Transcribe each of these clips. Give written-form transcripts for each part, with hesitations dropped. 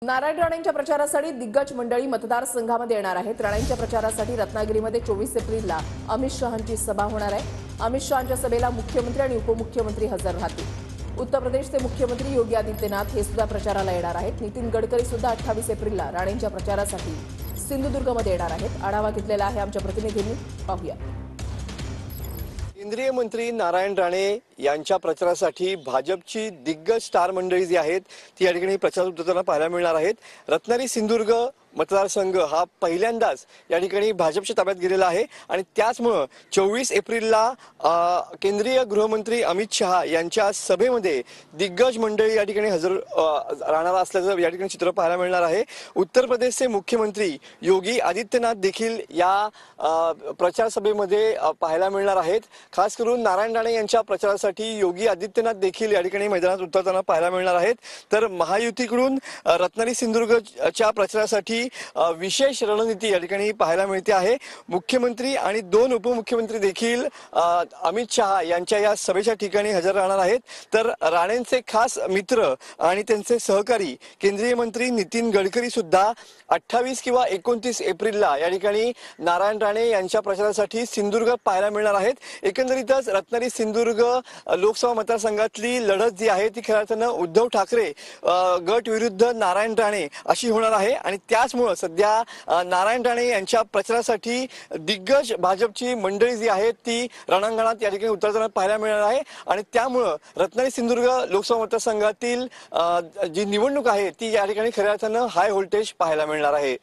नारायण राणेंच्या प्रचारासाठी दिग्गज मंडळी मतदारसंघामध्ये येणार आहेत। राणेंच्या प्रचारासाठी रत्नागिरीमध्ये 24 एप्रिलला अमित शहांची सभा होणार आहे। अमित शहांच्या सभेला मुख्यमंत्री आणि उपमुख्यमंत्री हजर राहतील। उत्तर प्रदेशचे मुख्यमंत्री योगी आदित्यनाथ हे सुद्धा प्रचाराला येणार आहेत। नितीन गडकरी सुद्धा 28 एप्रिलला राणेंच्या प्रचारासाठी सिंधुदुर्गमध्ये येणार आहेत। आढावा घेतलेला आहे आमच्या प्रतिनिधींनी, पाहूया। केंद्रीय मंत्री नारायण राणे यांच्या प्रचारासाठी भाजपची दिग्गज स्टार मंडळी जी आहेत ती या ठिकाणी प्रचारात उतरताना पाहायला मिळणार आहेत। रत्नागिरी सिंधुदुर्ग मतदारसंघ हा पहिल्यांदाच या ठिकाणी भाजपच्या ताब्यात गेलेला आहे आणि त्याचमुळे 24 एप्रिलला केंद्रीय गृहमंत्री अमित शहा यांच्या सभेमध्ये दिग्गज मंडळी या ठिकाणी हजर राहणार असल्याचं या ठिकाणी चित्र पाहायला मिळणार आहे। उत्तर प्रदेशचे मुख्यमंत्री योगी आदित्यनाथ देखील या प्रचार सभेमध्ये पाहायला मिळणार आहेत। खास करून नारायण राणे यांच्या प्रचारासाठी योगी आदित्यनाथ देखील या ठिकाणी मैदानात उतरताना पाहायला मिळणार आहेत। तर महायुतीकडून रत्नागिरी सिंधुदुर्गच्या प्रचारासाठी विशेष रणनीती या ठिकाणी पाहायला मिळते आहे। मुख्यमंत्री आणि 2 उपमुख्यमंत्री देखील अमित शहा यांच्या या सभेच्या ठिकाणी हजर राहणार आहेत। तर राणेंचे खास मित्र आणि त्यांचे सहकारी केंद्रीय मंत्री नितीन गडकरी सुद्धा 28 किंवा 29 एप्रिलला या ठिकाणी नारायण राणे यांच्या प्रचारासाठी सिंधुदुर्ग पाहायला मिळणार आहेत। एकंदरीतच रत्नागिरी सिंधुदुर्ग लोकसभा मतदारसंघातली लढत जी आहे ती खऱ्या अर्थानं उद्धव ठाकरे गट विरुद्ध नारायण राणे अशी होणार आहे आणि त्याचमुळे सध्या नारायण राणे यांच्या प्रचारासाठी दिग्गज भाजपची मंडळी जी आहेत ती रणांगणात या ठिकाणी उतरताना पाहायला मिळणार आहे आणि त्यामुळे रत्नागिरी सिंधुदुर्ग लोकसभा मतदारसंघातील जी निवडणूक आहे ती या ठिकाणी खऱ्या अर्थानं हाय व्होल्टेज पाहायला मिळणार आहे।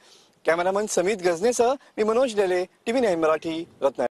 कॅमेरामन समित गजनेसह मी मनोज डेले, TV9 मराठी, रत्नागिरी।